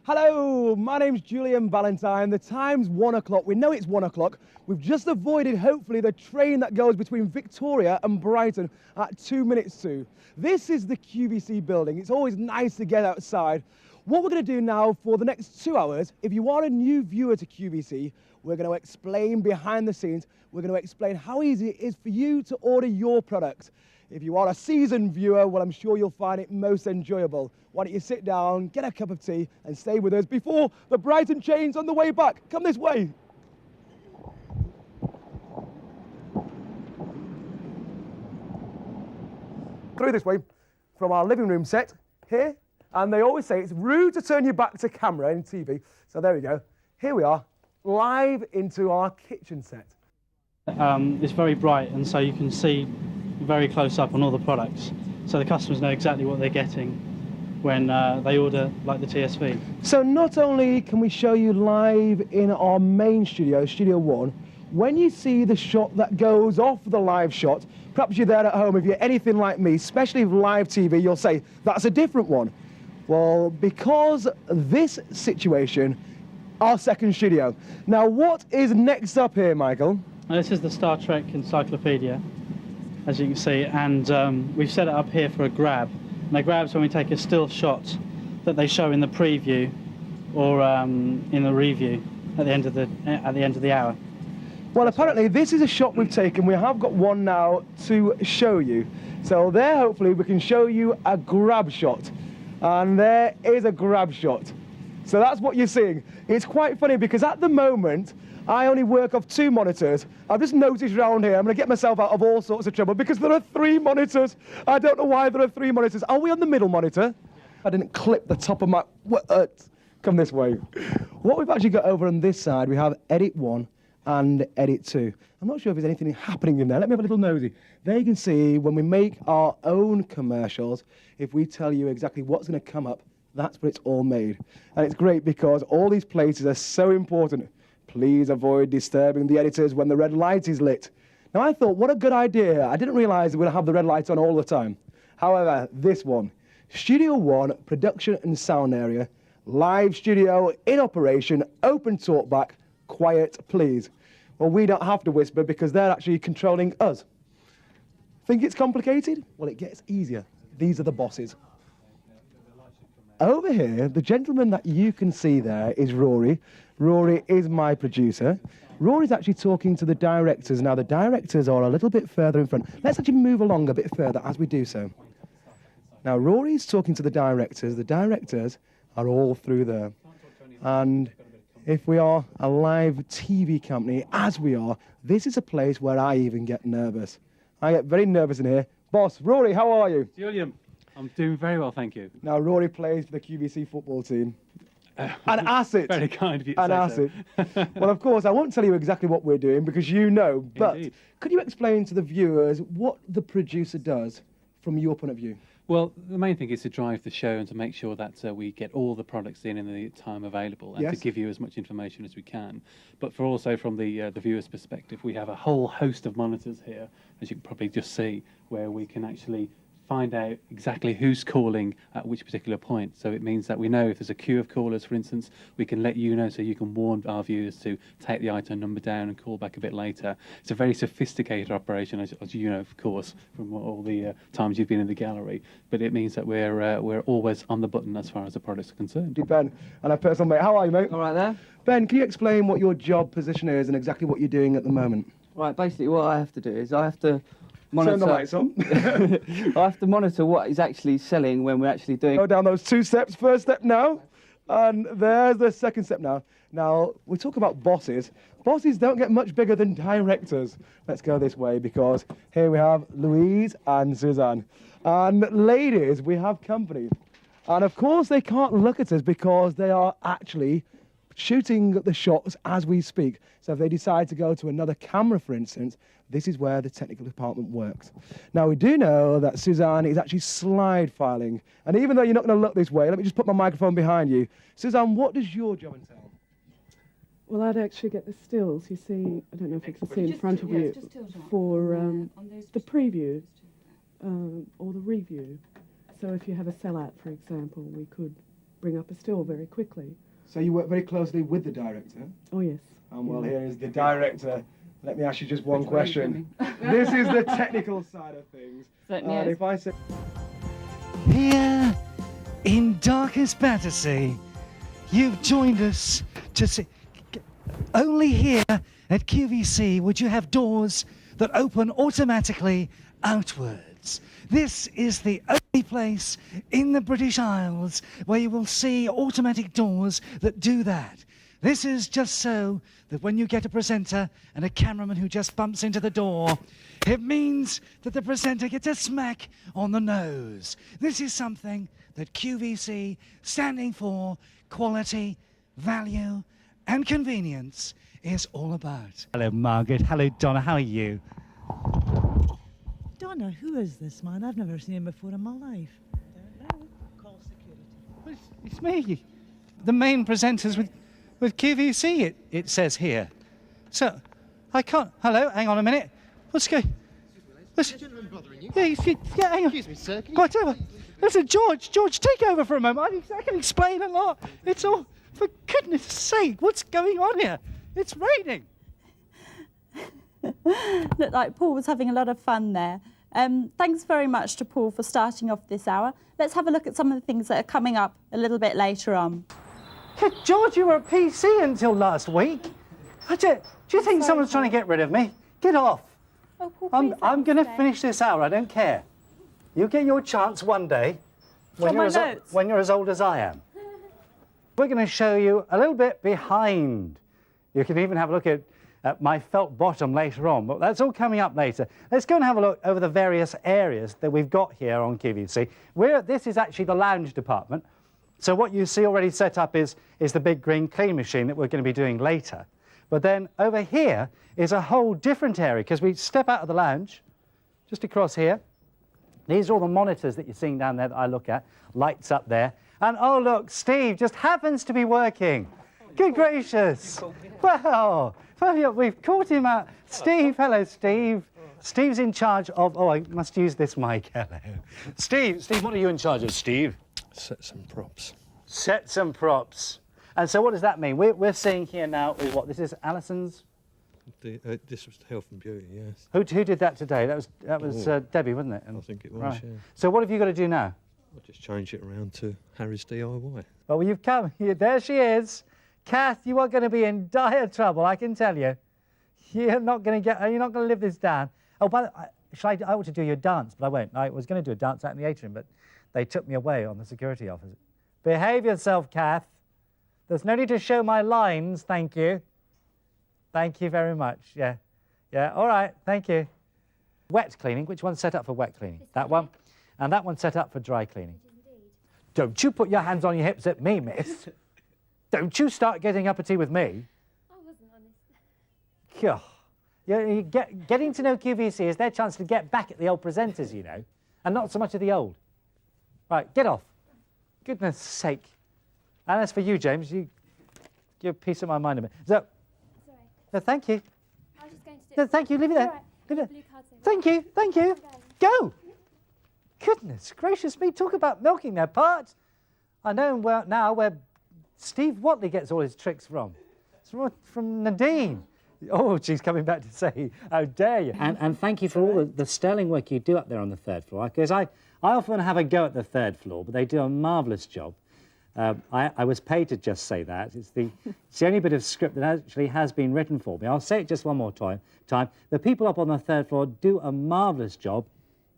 Hello, my name's Julian Valentine. The time's 1 o'clock. We know it's 1 o'clock. We've just avoided, hopefully, the train that goes between Victoria and Brighton at 2 minutes to. This is the QVC building. It's always nice to get outside. What we're going to do now for the next 2 hours, if you are a new viewer to QVC, we're going to explain behind the scenes. We're going to explain how easy it is for you to order your product. If you are a seasoned viewer, well, I'm sure you'll find it most enjoyable. Why don't you sit down, get a cup of tea, and stay with us before the Brighton train's on the way back. Come this way. Through this way, from our living room set here. And they always say it's rude to turn your back to camera and TV. So there we go. Here we are, live into our kitchen set. It's very bright, and so you can see very close up on all the products, so the customers know exactly what they're getting when they order, like the TSV. So not only can we show you live in our main studio, Studio 1, when you see the shot that goes off the live shot, perhaps you're there at home, if you're anything like me, especially with live TV, you'll say, that's a different one. Well, because this situation, our second studio. Now, what is next up here, Michael? This is the Star Trek Encyclopedia, as you can see, and we've set it up here for a grab. And a grab's when we take a still shot that they show in the preview or in the review at the end of the hour. Well, apparently this is a shot we've taken. We have got one now to show you. So there, hopefully, we can show you a grab shot. And there is a grab shot. So that's what you're seeing. It's quite funny because at the moment, I only work off 2 monitors. I've just noticed around here, I'm going to get myself out of all sorts of trouble because there are 3 monitors. I don't know why there are 3 monitors. Are we on the middle monitor? I didn't clip the top of my... come this way. What we've actually got over on this side, we have Edit 1 and Edit 2. I'm not sure if there's anything happening in there. Let me have a little nosy. There you can see when we make our own commercials, if we tell you exactly what's going to come up, that's where it's all made. And it's great because all these places are so important. Please avoid disturbing the editors when the red light is lit. Now, I thought, what a good idea. I didn't realize we're going to have the red lights on all the time. However, this one, Studio 1, production and sound area, live studio in operation, open talkback, quiet, please. Well, we don't have to whisper because they're actually controlling us. Think it's complicated? Well, it gets easier. These are the bosses. Over here, the gentleman that you can see there is Rory. Rory is my producer. Rory's actually talking to the directors. Now, the directors are a little bit further in front. Let's actually move along a bit further as we do so. Now, Rory's talking to the directors. The directors are all through there. And if we are a live TV company, as we are, this is a place where I even get nervous. I get very nervous in here. Boss, Rory, how are you? Julian, I'm doing very well, thank you. Now, Rory plays for the QVC football team. An asset. Very kind of you to An say asset. so. Well, of course, I won't tell you exactly what we're doing because you know, but Indeed. could you explain to the viewers what the producer does from your point of view? Well, the main thing is to drive the show and to make sure that we get all the products in the time available and Yes. to give you as much information as we can. But for also from the viewer's perspective, we have a whole host of monitors here, as you can probably just see, where we can actually find out exactly who's calling at which particular point. So it means that we know if there's a queue of callers, for instance, we can let you know so you can warn our viewers to take the item number down and call back a bit later. It's a very sophisticated operation, as you know, of course, from all the times you've been in the gallery. But it means that we're always on the button as far as the products are concerned. Ben, and our personal mate. How are you, mate? All right there. Ben, can you explain what your job position is and exactly what you're doing at the moment? Right, basically what I have to do is I have to monitor... Turn the lights on. I have to monitor what is actually selling when we're actually doing... Go down those 2 steps. First step now, and there's the second step now. Now, we talk about bosses. Bosses don't get much bigger than directors. Let's go this way because here we have Louise and Suzanne. And ladies, we have company. And of course, they can't look at us because they are actually shooting the shots as we speak. So if they decide to go to another camera, for instance, this is where the technical department works. Now, we do know that Suzanne is actually slide filing. And even though you're not going to look this way, let me just put my microphone behind you. Suzanne, what does your job entail? Well, I'd actually get the stills, you see, I don't know if you can see in front of you, for the preview or the review. So if you have a sellout, for example, we could bring up a still very quickly. So you work very closely with the director? Oh, yes. And well, here is the director. Let me ask you just one question. This is the technical side of things. And if I say... Here in darkest Battersea, you've joined us to see... Only here at QVC would you have doors that open automatically outwards. This is the only place in the British Isles where you will see automatic doors that do that. This is just so that when you get a presenter and a cameraman who just bumps into the door, it means that the presenter gets a smack on the nose. This is something that QVC, standing for quality, value and convenience, is all about. Hello, Margaret. Hello, Donna. How are you? Donna, who is this man? I've never seen him before in my life. Don't know. Call security. Well, it's me. The main presenters with QVC, it says here. So, I can't... Hello, hang on a minute. What's going... What's... Gentleman bothering you? Yeah, hang on. Excuse me, sir. Can you... Quite over. Listen, George, take over for a moment. I can explain a lot. It's all... For goodness sake, what's going on here? It's raining. Looked like Paul was having a lot of fun there. Thanks very much to Paul for starting off this hour. Let's have a look at some of the things that are coming up a little bit later on. George, you were at PC until last week. Do you think someone's trying to get rid of me? Get off. Oh, Paul, I'm going to finish this hour. I don't care. You get your chance one day when you're as old as I am. We're going to show you a little bit behind. You can even have a look at my felt bottom later on, but that's all coming up later. Let's go and have a look over the various areas that we've got here on QVC. This is actually the lounge department. So what you see already set up is the big green clean machine that we're going to be doing later. But then over here is a whole different area, because we step out of the lounge, just across here. These are all the monitors that you're seeing down there that I look at, lights up there. And oh look, Steve just happens to be working. Good gracious. Well, we've caught him out. Steve, hello, Steve. Steve's in charge of... Oh, I must use this mic. Hello. Steve, what are you in charge of, Steve? Set some props. Set some props. And so what does that mean? We're seeing here now is what? This is Alison's? This was Health and Beauty, yes. Who did that today? That was Debbie, wasn't it? I think it was, right. yeah. So what have you got to do now? I'll just change it around to Harry's DIY. Oh, well, you've come. There she is. Kath, you are going to be in dire trouble, I can tell you. You're not going to live this down. Oh, by the way, I ought to do your dance, but I won't. I was going to do a dance out in the atrium, but they took me away on the security officer. Behave yourself, Kath. There's no need to show my lines, thank you. Thank you very much, yeah. Yeah, all right, thank you. Wet cleaning, which one's set up for wet cleaning? That one. And that one's set up for dry cleaning. Don't you put your hands on your hips at me, miss. Don't you start getting uppity with me. I wasn't honest. Getting to know QVC is their chance to get back at the old presenters, you know, and not so much of the old. Right, get off. Goodness sake. And as for you, James, you're a piece of my mind a minute. So, Sorry. No, thank you. I was just going to do No, thank you, leave it there. Right. Leave it. Blue card's over. Thank you. Go. Goodness gracious me, talk about milking their parts. I know now where Steve Watley gets all his tricks from. It's from Nadine. Oh, she's coming back to say, how dare you. And thank you for all the sterling work you do up there on the third floor, because I often have a go at the third floor, but they do a marvellous job. I was paid to just say that. It's the only bit of script that actually has been written for me. I'll say it just one more time. The people up on the third floor do a marvellous job,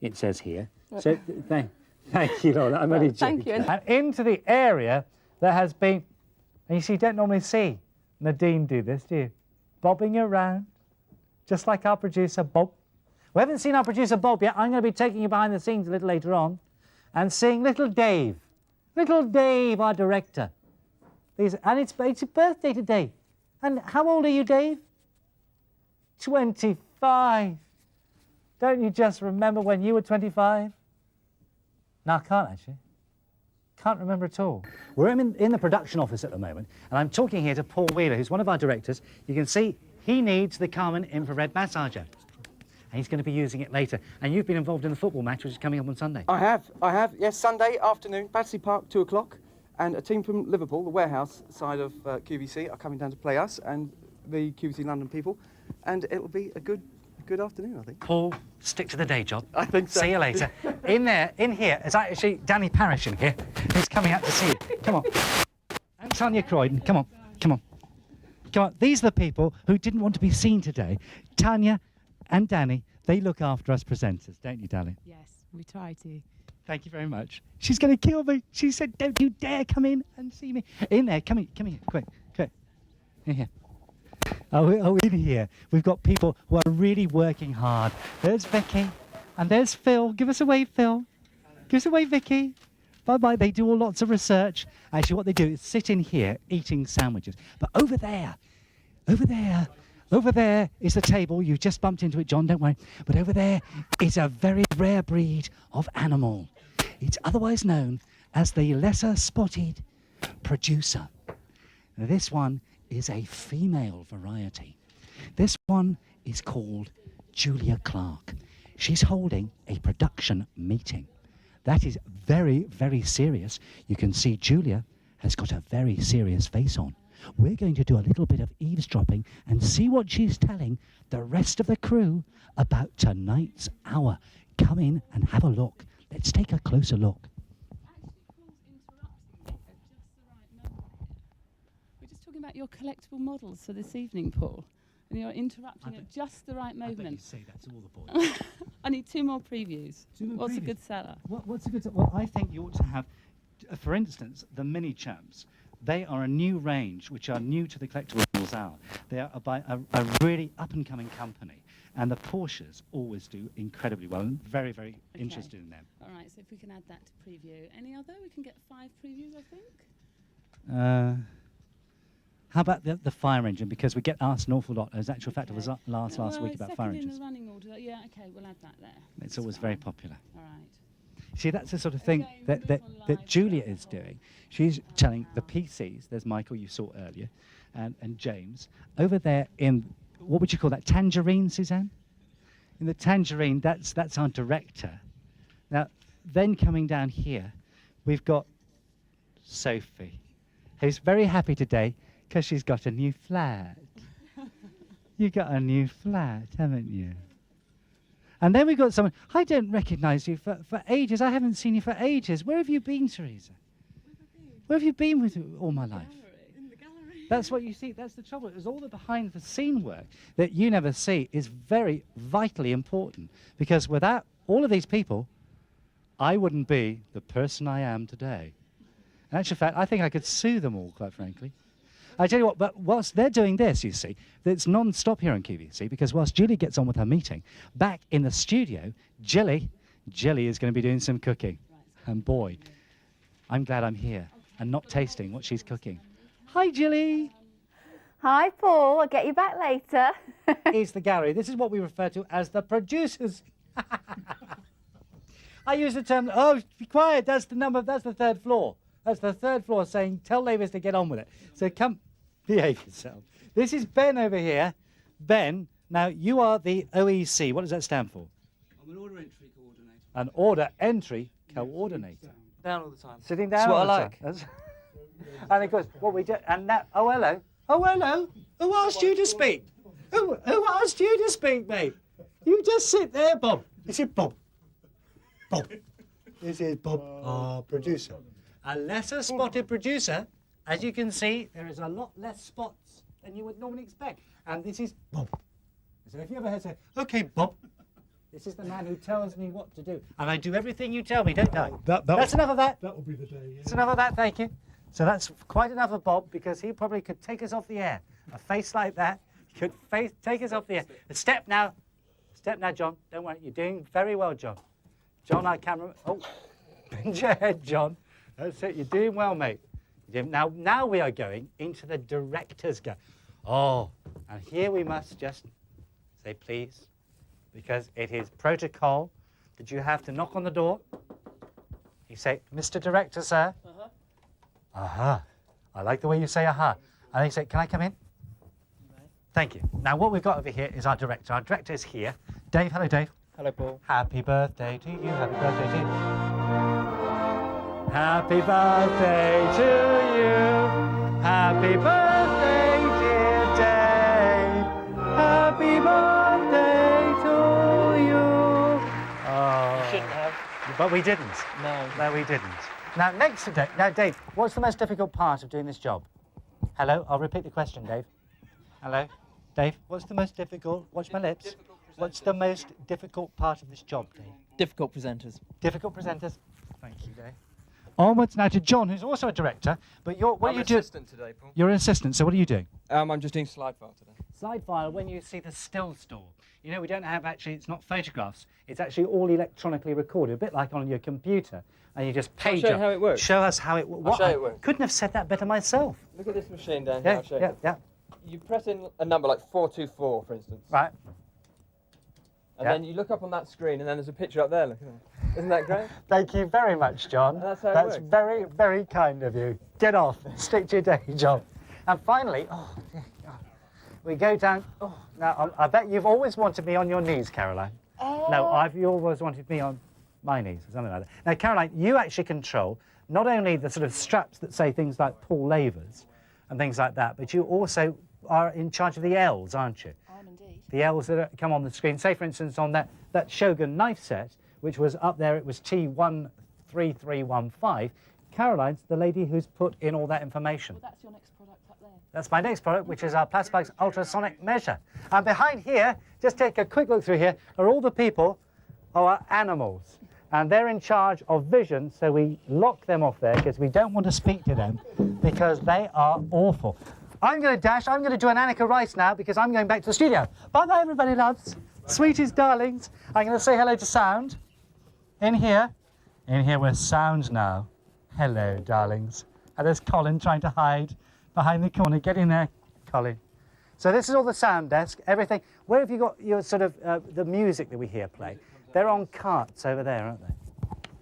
it says here. So thank you, Lord. I'm only joking. Thank you. And into the area there has been, and you see, you don't normally see Nadine do this, do you? Bobbing around, just like our producer, Bob. We haven't seen our producer, Bob, yet. I'm going to be taking you behind the scenes a little later on and seeing little Dave. Little Dave, our director. And it's a birthday today. And how old are you, Dave? 25. Don't you just remember when you were 25? No, I can't actually. Can't remember at all. We're in the production office at the moment, and I'm talking here to Paul Wheeler, who's one of our directors. You can see he needs the Carmen infrared massager, and he's going to be using it later. And you've been involved in the football match, which is coming up on Sunday. I have, yes, Sunday afternoon, Battersea Park, 2 o'clock. And a team from Liverpool, the warehouse side of QVC, are coming down to play us and the QVC London people. And it'll be a good afternoon, I think. Paul, stick to the day job. I think so. See you later. In here, is actually Danny Parrish in here, who's coming out to see you. Come on. And Tanya Croydon, come on. Come on. Come on. These are the people who didn't want to be seen today. Tanya and Danny, they look after us presenters, don't you, darling? Yes, we try to. Thank you very much. She's going to kill me. She said, don't you dare come in and see me. In there, come here, quick. In here. Oh, in here. We've got people who are really working hard. There's Vicky, and there's Phil. Give us a wave, Phil. Give us a wave, Vicky. Bye-bye. They do all lots of research. Actually, what they do is sit in here eating sandwiches. But over there is the table. You just bumped into it, John, don't worry. But over there is a very rare breed of animal. It's otherwise known as the lesser spotted producer. Now, this one is a female variety. This one is called Julia Clark. She's holding a production meeting. That is very, very serious. You can see Julia has got a very serious face on. We're going to do a little bit of eavesdropping and see what she's telling the rest of the crew about tonight's hour. Come in and have a look. Let's take a closer look. We're just talking about your collectible models for this evening, Paul. And you're interrupting at just the right moment. I bet you say that to all the boys. I need 2 more previews. What's a good seller? What's a good seller? Well, I think you ought to have, for instance, the mini champs. They are a new range, which are new to the collectibles hour. They are by a really up-and-coming company. And the Porsches always do incredibly well. I'm very, very interested in them. All right, so if we can add that to preview. Any other? We can get 5 previews, I think. How about the fire engine? Because we get asked an awful lot. As actual fact, it was last week about fire engines. In the running order. Yeah, okay, we'll add that there. It's always very popular. All right. See, that's the sort of thing that Julia is doing. She's telling the PCs, there's Michael you saw earlier, and James, over there in, what would you call that, Tangerine, Suzanne? In the Tangerine, that's our director. Now, then coming down here, we've got Sophie, who's very happy today because she's got a new flat. You got a new flat, haven't you? And then we've got someone, I don't recognise you for ages. I haven't seen you for ages. Where have you been, Teresa? Where have you been with all my life? In the gallery. That's what you see. That's the trouble. It's all the behind-the-scene work that you never see is very vitally important. Because without all of these people, I wouldn't be the person I am today. In actual fact, I think I could sue them all, quite frankly. I tell you what, but whilst they're doing this, you see, it's non-stop here on QVC, because whilst Julie gets on with her meeting, back in the studio, Jilly is going to be doing some cooking. And boy, I'm glad I'm here and not tasting what she's cooking. Hi, Jilly. Hi, Paul. I'll get you back later. Here's the gallery. This is what we refer to as the producers. I use the term, oh, be quiet, that's the 3rd floor. That's the 3rd floor saying, tell neighbours to get on with it. So come, behave yourself. This is Ben over here. Ben, now you are the OEC. What does that stand for? I'm an order entry coordinator. An order entry coordinator. Down all the time. Sitting down. That's what all I the like. time. And of course, what we do, and now, oh hello. Oh hello. Who asked you to speak? Who asked you to speak, mate? You just sit there, Bob. This is Bob. Bob. This is Bob, our producer. A lesser spotted producer. As you can see, there is a lot less spots than you would normally expect. And this is Bob. So if you ever heard say, okay, Bob, this is the man who tells me what to do. And I do everything you tell me, don't I? That's enough of that. That will be the day, yeah. That's enough of that, thank you. So that's quite enough of Bob, because he probably could take us off the air. A face like that could take us off the air. Step now, John. Don't worry, you're doing very well, John. John, our camera. Oh, bend your head, John. That's it. You're doing well, mate. Now we are going into the director's gallery. Oh, and here we must just say please, because it is protocol that you have to knock on the door. You say, Mr. Director, sir. Uh-huh. Uh-huh. I like the way you say uh-huh. And you say, can I come in? Right. Thank you. Now, what we've got over here is our director. Our director is here. Dave, hello, Dave. Hello, Paul. Happy birthday to you. Happy birthday to you. Happy birthday to you. Happy birthday, dear Dave. Happy birthday to you. Oh. You shouldn't have. But we didn't. No. No, we didn't. Now, next to Dave. Now, Dave, what's the most difficult part of doing this job? Hello? I'll repeat the question, Dave. Hello? Dave, what's the most difficult... Watch my lips. What's the most difficult part of this job, Dave? Difficult presenters. Difficult presenters. Thank you, Dave. Onwards now to John, who's also a director, but you're... What I'm are you doing? assistant today, Paul. You're an assistant, so what are you doing? I'm just doing slide file today. Slide file, when you see the still store. You know, we don't have actually, it's not photographs, it's actually all electronically recorded, a bit like on your computer, and you just page I'll show you up. how it works. Show us how it works. I'll show you it works. Couldn't have said that better myself. Look at this machine down here, Yeah, I'll show yeah, you. yeah. You press in a number like 424, for instance. Right. And then you look up on that screen, and then there's a picture up there, look at that. Isn't that great? Thank you very much, John. And that's how it That's works. very, very kind of you. Get off. Stick to your day job. And finally, we go down. Oh, now, I bet you've always wanted me on your knees, Caroline. No, you always wanted me on my knees, or something like that. Now, Caroline, you actually control not only the sort of straps that say things like Paul Lavers and things like that, but you also are in charge of the L's, aren't you? I am indeed. The L's that come on the screen. Say, for instance, on that Shogun knife set, which was up there, it was T13315. Caroline's the lady who's put in all that information. Well, that's your next product up there. That's my next product, which is our Plasmax ultrasonic measure. And behind here, just take a quick look through here, are all the people who are animals. And they're in charge of vision, so we lock them off there because we don't want to speak to them because they are awful. I'm going to dash. I'm going to do an Annika Rice now because I'm going back to the studio. Bye-bye, everybody loves. Sweeties, darlings. I'm going to say hello to sound. In here we're sound now. Hello, darlings. And there's Colin trying to hide behind the corner. Get in there, Colin. So this is all the sound desk, everything. Where have you got your sort of the music that we hear play? They're on carts over there, aren't they?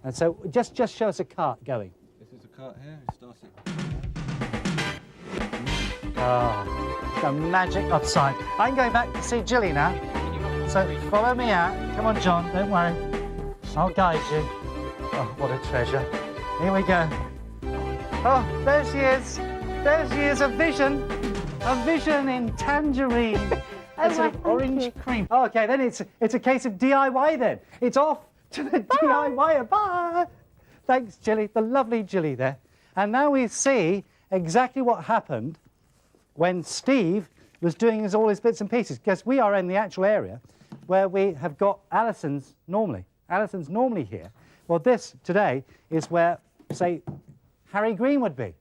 And so just show us a cart going. This is a cart here. It starts it. Oh, the magic of sight. I'm going back to see Jilly now. So follow me out. Come on, John, don't worry. I'll guide you. Oh, what a treasure. Here we go. Oh, there she is. There she is, a vision. A vision in tangerine. It's an orange cream. Oh, okay, then it's a case of DIY then. It's off to the DIYer. Bye. Thanks, Jilly, the lovely Jilly there. And now we see exactly what happened when Steve was doing all his bits and pieces, because we are in the actual area where we have got Alison's normally. Alison's normally here. Well, this today is where, say, Harry Green would be.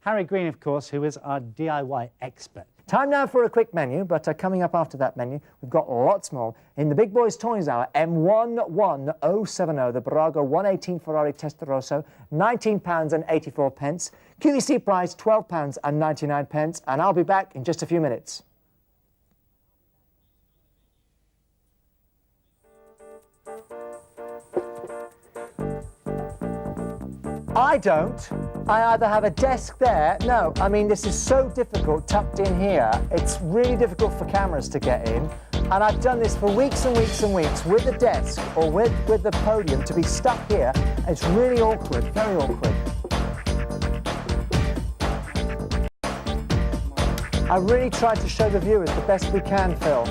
Harry Green, of course, who is our DIY expert. Time now for a quick menu, but coming up after that menu, we've got lots more. In the Big Boys Toys Hour, M11070, the Braga 118 Ferrari Testarossa, £19.84. QVC price, £12.99, and I'll be back in just a few minutes. I don't. I either have a desk there. No, I mean, this is so difficult tucked in here. It's really difficult for cameras to get in. And I've done this for weeks and weeks and weeks with the desk or with the podium to be stuck here. It's really awkward, very awkward. I really tried to show the viewers the best we can, Phil.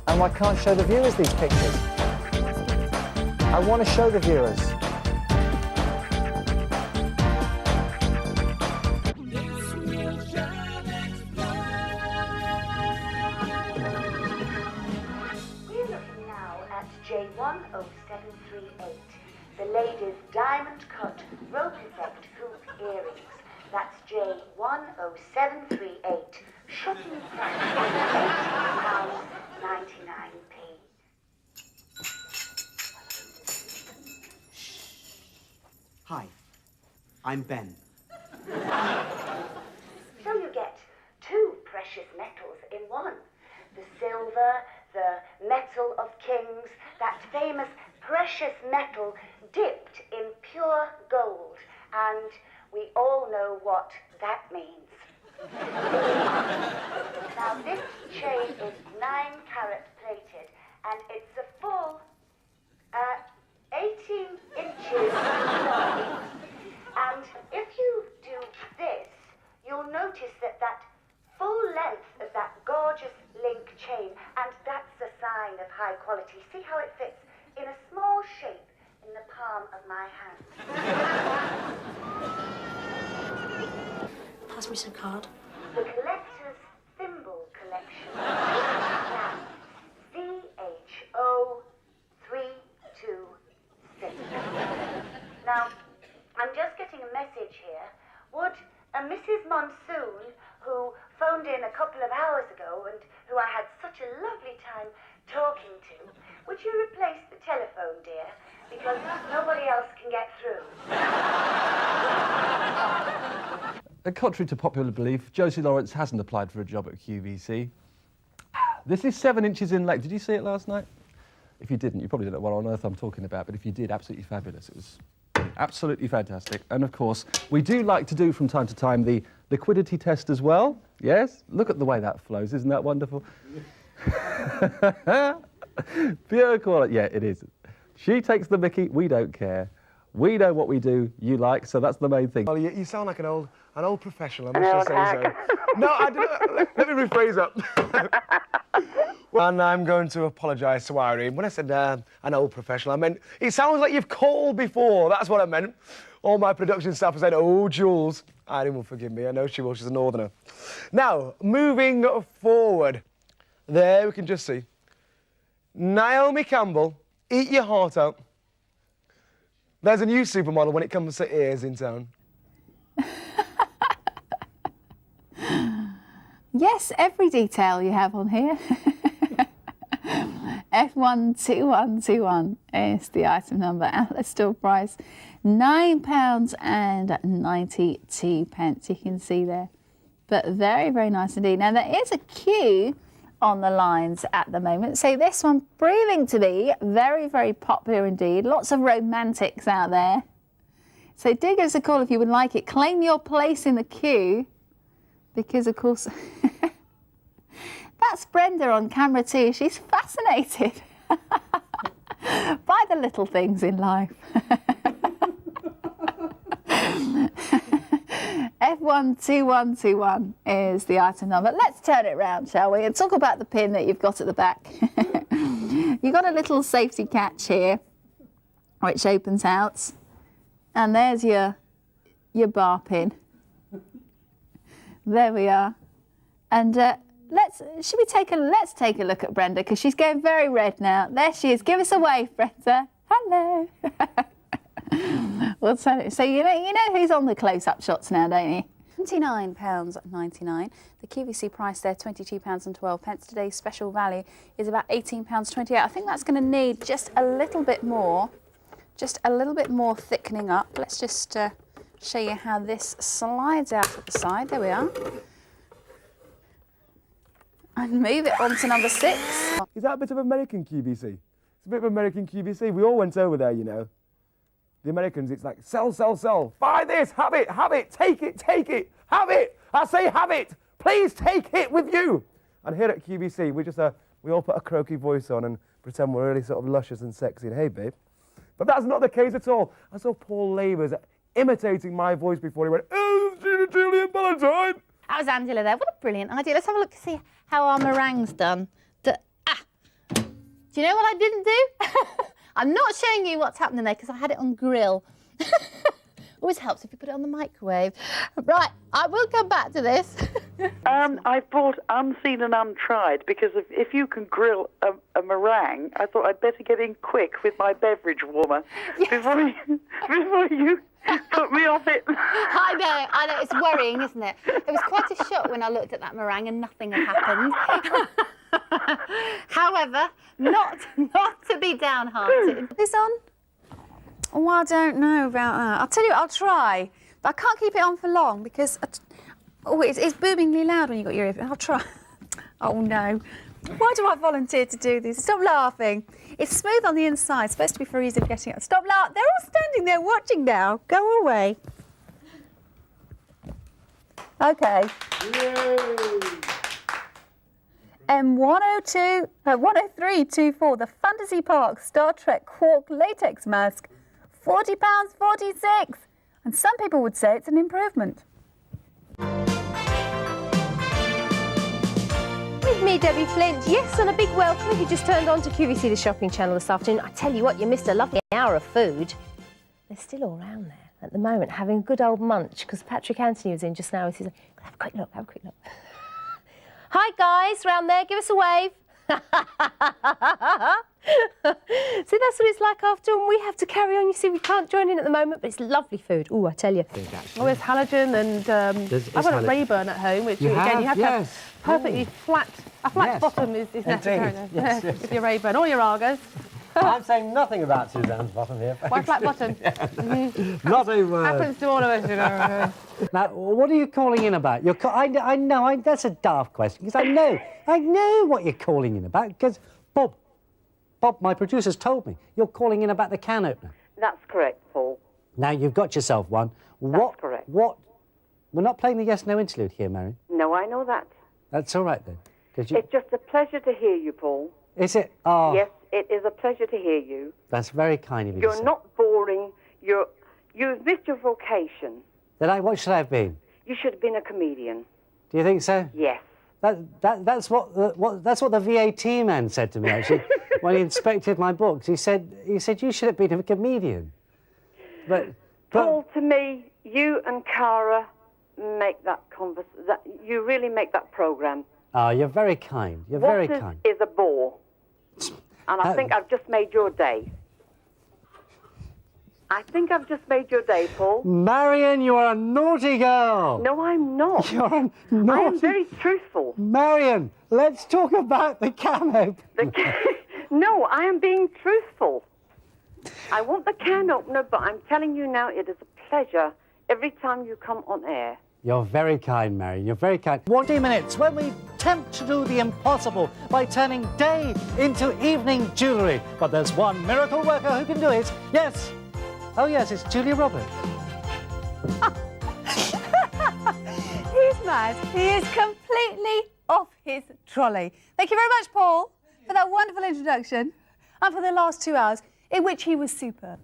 And I can't show the viewers these pictures. I want to show the viewers. J10738, the ladies' diamond cut rope effect hoop earrings. That's J10738, shocking price £18.99p. Hi, I'm Ben. So you get two precious metals in one. The silver, the metal of kings, that famous precious metal dipped in pure gold. And we all know what that means. Now this chain is 9-carat plated and it's a full 18 inches long. And notice that full length of that gorgeous link chain, and that's a sign of high quality. See how it fits in a small shape in the palm of my hand. Pass me some card. The collector's thimble collection. Now, CHO326. Now, I'm just getting a message here. Would a Mrs. Monsoon, who phoned in a couple of hours ago and who I had such a lovely time talking to, would you replace the telephone, dear? Because nobody else can get through. Contrary to popular belief, Josie Lawrence hasn't applied for a job at QVC. This is 7 inches in length. Did you see it last night? If you didn't, you probably don't know what on earth I'm talking about, but if you did, absolutely fabulous. It was absolutely fantastic. And of course, we do like to do from time to time the liquidity test as well. Yes? Look at the way that flows. Isn't that wonderful? Pure quality. Yeah, it is. She takes the mickey. We don't care. We know what we do, you like, so that's the main thing. Well, you sound like an old professional, I must just say so. No, I don't, let me rephrase that. And I'm going to apologise to Irene. When I said an old professional, I meant, it sounds like you've called before. That's what I meant. All my production staff have said, oh, Jules. Irene will forgive me. I know she will. She's a northerner. Now, moving forward. There we can just see. Naomi Campbell, eat your heart out. There's a new supermodel when it comes to ears in town. Yes, every detail you have on here. F12121 is the item number. Outlet store price, £9.92. You can see there. But very, very nice indeed. Now, there is a queue on the lines at the moment. So this one proving to be very, very popular indeed. Lots of romantics out there. So do give us a call if you would like it. Claim your place in the queue because, of course, that's Brenda on camera too. She's fascinated by the little things in life. F12121 is the item number. Let's turn it round, shall we, and talk about the pin that you've got at the back. You've got a little safety catch here, which opens out, and there's your bar pin. There we are. And let's take a look at Brenda, because she's going very red now. There she is. Give us a wave, Brenda. Hello. Well, so you know who's on the close-up shots now, don't you? £29.99. The QVC price there, £22.12. Today's special value is about £18.28. I think that's going to need just a little bit more thickening up. Let's just show you how this slides out at the side. There we are. And move it on to number 6. Is that a bit of American QVC? It's a bit of American QVC. We all went over there, you know. The Americans, it's like, sell, sell, sell. Buy this, have it, take it, have it. I say have it. Please take it with you. And here at QVC, we all put a croaky voice on and pretend we're really sort of luscious and sexy and, hey, babe. But that's not the case at all. I saw Paul Labers imitating my voice before he went, oh, Julian Valentine. That was Angela there. What a brilliant idea. Let's have a look to see how our meringue's done. Do you know what I didn't do? I'm not showing you what's happening there because I had it on grill. Always helps if you put it on the microwave. Right, I will come back to this. I bought unseen and untried because if you can grill a meringue, I thought I'd better get in quick with my beverage warmer before you put me off it. I know, it's worrying, isn't it? It was quite a shock when I looked at that meringue and nothing had happened. However, not to be downhearted. Who's on? Oh, I don't know about that. I'll tell you what, I'll try. But I can't keep it on for long because it's boomingly loud when you've got your earphones. I'll try. Oh, no. Why do I volunteer to do this? Stop laughing. It's smooth on the inside. It's supposed to be for ease of getting it. Stop laughing. They're all standing there watching now. Go away. OK. M10324, the Fantasy Park Star Trek Quark latex mask, £40.46. And some people would say it's an improvement. me, Debbie Flint. Yes, and a big welcome if you just turned on to QVC, the shopping channel this afternoon. I tell you what, you missed a lovely hour of food. They're still all round there at the moment, having a good old munch, because Patrick Anthony was in just now. He's like, have a quick look, have a quick look. Hi, guys, round there, give us a wave. See, that's what it's like after, and we have to carry on. You see, we can't join in at the moment, but it's lovely food. Oh, I tell you. Oh, there's halogen, and I've got a Rayburn at home, which You again, have? you have Yes. to have perfectly flat. A flat Yes. bottom is necessary Indeed. Yes, yes. with your Rayburn or your Argos. I'm saying nothing about Suzanne's bottom here. Why flat bottom? Not a word. Happens to all of us, you know. Now, what are you calling in about? I know, that's a daft question, because I know what you're calling in about, because Bob, my producer's told me, you're calling in about the can opener. That's correct, Paul. Now, you've got yourself one. That's correct. We're not playing the yes-no interlude here, Marion. No, I know that. That's all right, then. It's just a pleasure to hear you, Paul. Is it? Oh, Yes, it is a pleasure to hear you. that's very kind of you to You're say. not boring. You've missed your vocation. What should I have been? You should have been a comedian. Do you think so? Yes. That's what the VAT man said to me, actually, when he inspected my books. He said you should have been a comedian. But Paul, to me, you and Cara make that you really make that programme. oh, you're very kind. You're very kind. What is a bore? And I think I've just made your day. I think I've just made your day, Paul. Marion, you are a naughty girl. No, I'm not. You're a naughty... I am very truthful. Marion, let's talk about the can opener. No, I am being truthful. I want the can opener, but I'm telling you now, it is a pleasure every time you come on air. You're very kind, Marion. You're very kind. 40 minutes when we attempt to do the impossible by turning day into evening jewellery. But there's one miracle worker who can do it. Yes. Oh, yes, it's Julia Roberts. He's mad. He is completely off his trolley. Thank you very much, Paul, for that wonderful introduction and for the last 2 hours in which he was superb.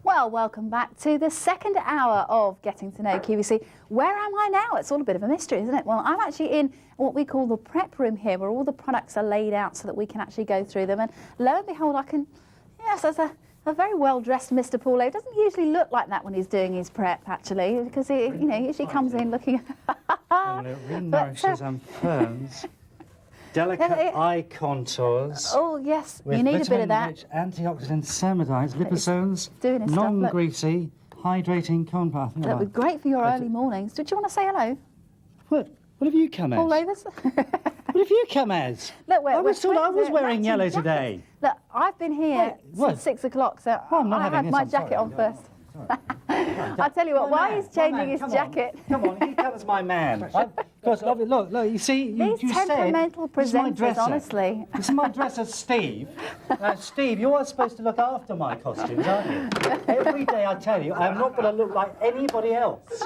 Well, welcome back to the second hour of Getting to Know QVC. Where am I now? It's all a bit of a mystery, isn't it? Well, I'm actually in what we call the prep room here, where all the products are laid out so that we can actually go through them. And lo and behold, I can, yes, there's a very well-dressed Mr. Paul. He doesn't usually look like that when he's doing his prep, actually, because he, usually comes in looking. Well, it re-nourishes and firms. Delicate eye contours. Oh, yes, you need a bit of that. Antioxidants, ceramides, liposomes, doing his stuff, look. non-greasy, hydrating compound. That would be great for your early mornings. Did you want to say hello? What have you come as? Paul Lathers? What have you come as? Look, I was wearing yellow today. Look, I've been here since 6 o'clock, so I had my jacket on first. I'll tell you what, while he's changing his jacket... Come on, he comes my man. Because, look, you see, These you temperamental presenters, honestly. This is my dresser, Steve. Steve, you are supposed to look after my costumes, aren't you? Every day, I tell you, I'm not going to look like anybody else.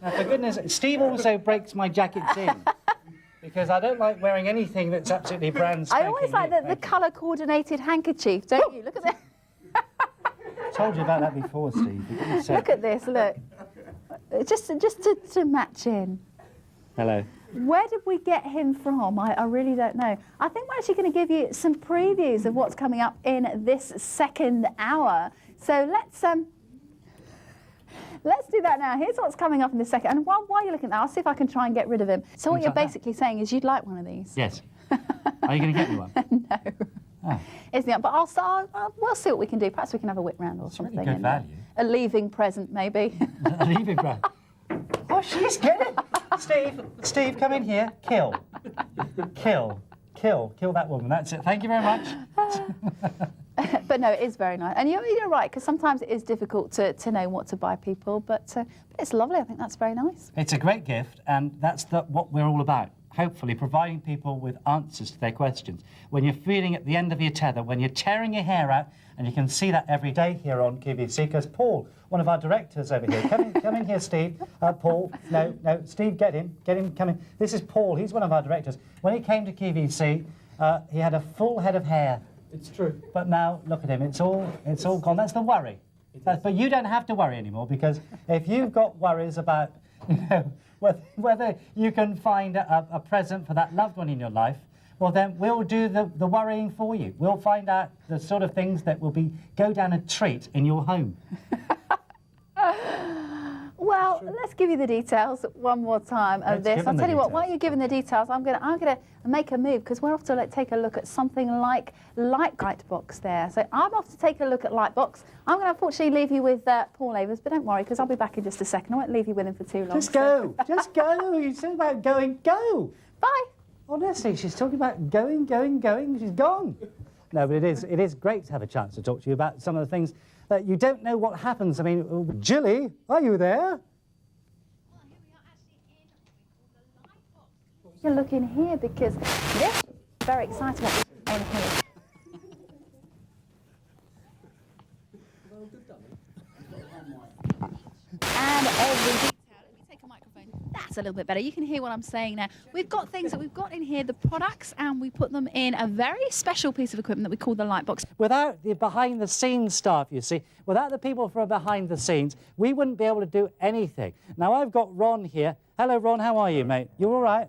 Now, for goodness sake, Steve also breaks my jackets in. Because I don't like wearing anything that's absolutely brand spanking. I always like the colour-coordinated handkerchief, don't you? Look at that. Told you about that before, Steve. Look at this, look. Just to match in. Hello. Where did we get him from? I really don't know. I think we're actually going to give you some previews of what's coming up in this second hour. So let's do that now. Here's what's coming up in the second. And while you're looking at that, I'll see if I can try and get rid of him. So what you're basically saying is you'd like one of these? Yes. Are you going to get me one? No. Oh. Isn't it? But we'll see what we can do. Perhaps we can have a whip round or something. Really good value. A leaving present, maybe. A leaving present. Oh, she's getting it. Steve, come in here. Kill that woman. That's it. Thank you very much. But no, it is very nice. And you're right, because sometimes it is difficult to know what to buy people, but it's lovely. I think that's very nice. It's a great gift, and that's what we're all about. Hopefully providing people with answers to their questions. When you're feeling at the end of your tether, when you're tearing your hair out, and you can see that every day here on QVC, because Paul, one of our directors over here, come in here, Steve. Paul, no, Steve, get him, come in. This is Paul, he's one of our directors. When he came to QVC, he had a full head of hair. It's true. But now, look at him, it's all gone. That's the worry. But you don't have to worry anymore, because if you've got worries about, whether you can find a present for that loved one in your life, well then we'll do the worrying for you. We'll find out the sort of things that will go down a treat in your home. Well, let's give you the details one more time of this. I'll tell you what, while you're giving the details, I'm gonna make a move because we're off to take a look at something like Lightbox there. So I'm off to take a look at Lightbox. I'm going to unfortunately leave you with Paul Avers, but don't worry because I'll be back in just a second. I won't leave you with him for too long. Just go, just go. You said about going, go. Bye. Honestly, she's talking about going. She's gone. No, but it is great to have a chance to talk to you about some of the things that you don't know what happens. I mean, Jilly, are you there? You're looking here because this is very exciting what we're in here. And every detail. Let me take a microphone. That's a little bit better. You can hear what I'm saying now. We've got things that we've got in here, the products, and we put them in a very special piece of equipment that we call the Lightbox. Without the behind-the-scenes staff, you see, without the people from behind the scenes, we wouldn't be able to do anything. Now, I've got Ron here. Hello, Ron. How are you, mate? You all right?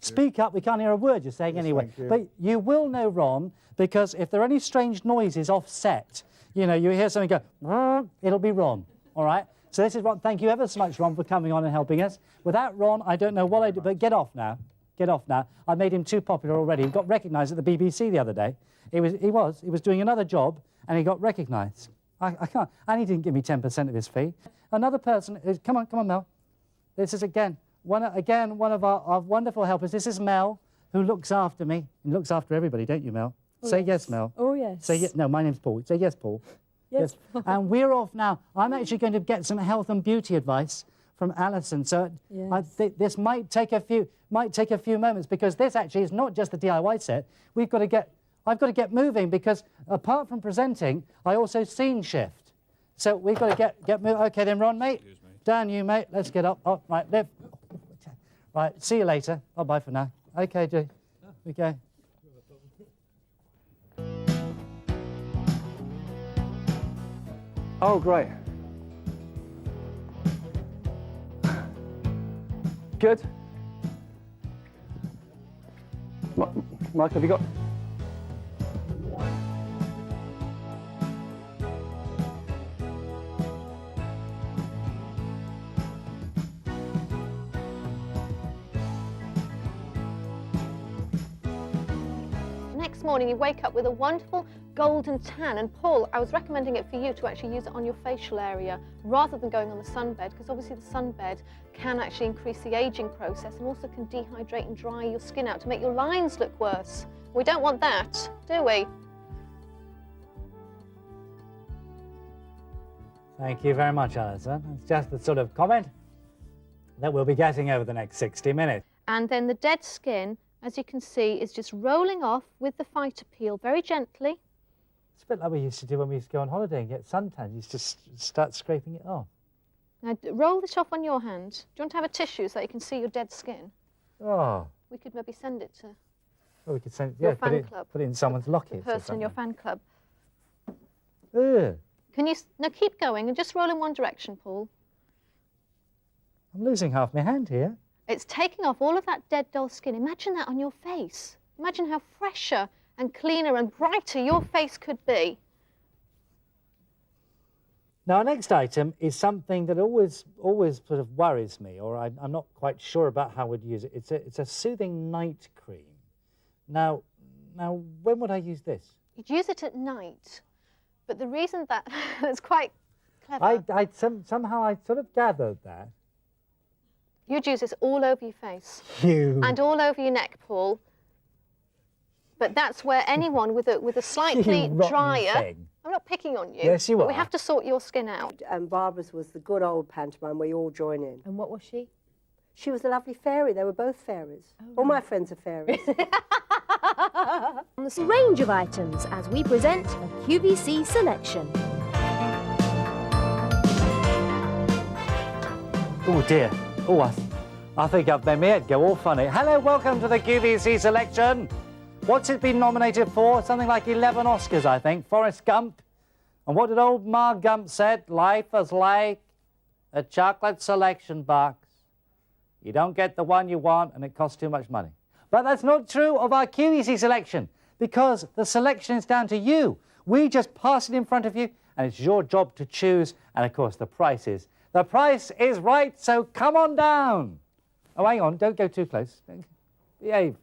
Speak up, we can't hear a word you're saying anyway. But you will know Ron, because if there are any strange noises off set, you know, you hear something go, it'll be Ron, all right? So this is Ron. Thank you ever so much, Ron, for coming on and helping us. Without Ron, I don't know what I'd do, but get off now. Get off now. I made him too popular already. He got recognised at the BBC the other day. He was doing another job, and he got recognised. I can't, and he didn't give me 10% of his fee. Another person, come on, Mel. This is again one of our wonderful helpers. This is Mel, who looks after me and looks after everybody, don't you, Mel? Oh, Say yes. yes, Mel. Oh, yes. Say yes. No, my name's Paul. Say yes, Paul. Yes. And we're off now. I'm actually going to get some health and beauty advice from Alison. So this might take a few moments, because this actually is not just the DIY set. I've got to get moving, because apart from presenting, I also scene shift. So we've got to get moving. Okay then, Ron, mate. Down you, mate. Let's get up. Oh, right, lift. Right, see you later. Bye for now. Okay, G. We go. Oh, great. Good. Mike, have you got... Next morning you wake up with a wonderful golden tan, and Paul, I was recommending it for you to actually use it on your facial area rather than going on the sunbed, because obviously the sunbed can actually increase the aging process and also can dehydrate and dry your skin out to make your lines look worse. We don't want that, do we? Thank you very much, Alison. It's just the sort of comment that we'll be getting over the next 60 minutes. And then the dead skin, as you can see, is just rolling off with the phyto peel very gently. It's a bit like we used to do when we used to go on holiday and get suntan. You used to start scraping it off. Now roll this off on your hand. Do you want to have a tissue so that you can see your dead skin? Oh. We could maybe send it to Well, we could send, your yeah, fan club. Put it in someone's locket. The person in your fan club. Ugh. Can you, no, keep going and just roll in one direction, Paul. I'm losing half my hand here. It's taking off all of that dead dull skin. Imagine that on your face. Imagine how fresher and cleaner and brighter your face could be. Now, our next item is something that always sort of worries me, or I'm not quite sure about how we'd use it. It's a soothing night cream. Now, when would I use this? You'd use it at night, but the reason that it's quite clever. Somehow I sort of gathered that. You'd use this all over your face. You. And all over your neck, Paul. But that's where anyone with a slightly drier... thing. I'm not picking on you. Yes, you but are. We have to sort your skin out. And Barbara's was the good old pantomime where you all join in. And what was she? She was a lovely fairy. They were both fairies. All my friends are fairies. On the range of items as we present a QVC selection. Oh dear. Oh, I think I've made my head go all funny. Hello, welcome to the QVC selection. What's it been nominated for? Something like 11 Oscars, I think. Forrest Gump. And what did old Ma Gump said? Life is like a chocolate selection box. You don't get the one you want, and it costs too much money. But that's not true of our QVC selection, because the selection is down to you. We just pass it in front of you, and it's your job to choose. And of course, the price is right, so come on down. Oh, hang on, don't go too close. Behave.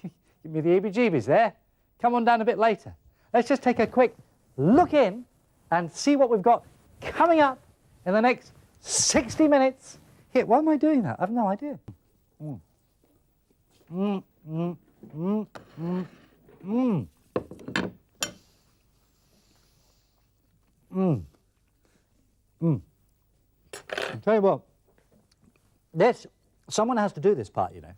Give me the heebie-jeebies there. Come on down a bit later. Let's just take a quick look in and see what we've got coming up in the next 60 minutes. Here, why am I doing that? I have no idea. I'll tell you what, someone has to do this part, you know.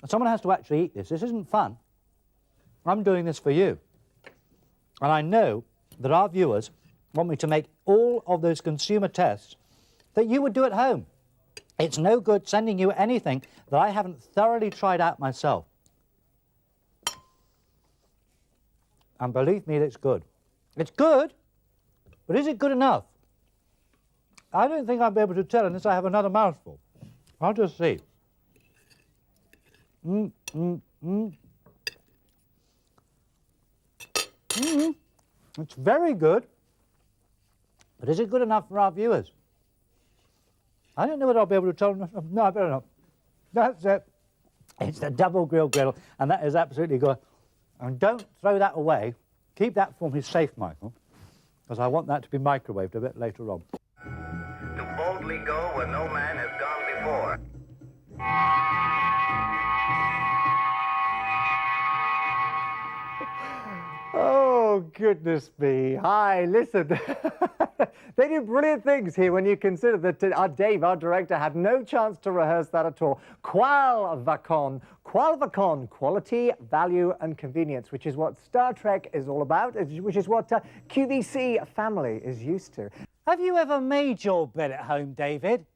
Someone has to actually eat this. This isn't fun. I'm doing this for you. And I know that our viewers want me to make all of those consumer tests that you would do at home. It's no good sending you anything that I haven't thoroughly tried out myself. And believe me, it's good. It's good, but is it good enough? I don't think I'll be able to tell unless I have another mouthful. I'll just see. It's very good, but is it good enough for our viewers? I don't know whether I'll be able to tell them. No, I better not. That's it. It's the double grill, and that is absolutely good. And don't throw that away. Keep that for me safe, Michael, because I want that to be microwaved a bit later on. To boldly go where no man has gone before. Oh, goodness me. Hi, listen. They do brilliant things here when you consider that our Dave, our director, had no chance to rehearse that at all. Qual vacon, quality, value and convenience, which is what Star Trek is all about, which is what QVC family is used to. Have you ever made your bed at home, David?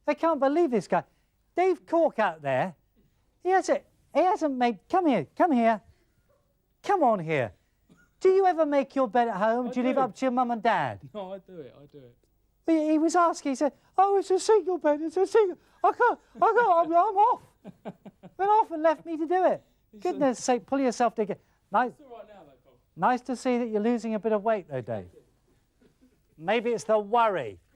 I can't believe this guy. Dave Cork out there, he hasn't made, come here. Come on here. Do you ever make your bed at home? Do you leave it up to your mum and dad? No, I do it. He was asking, he said, oh, it's a single bed, it's a single. I can't, I'm off. Went off and left me to do it. Goodness sake, pull yourself together. Nice. It's all right now, though, Paul. Nice to see that you're losing a bit of weight, though, Dave. Maybe it's the worry.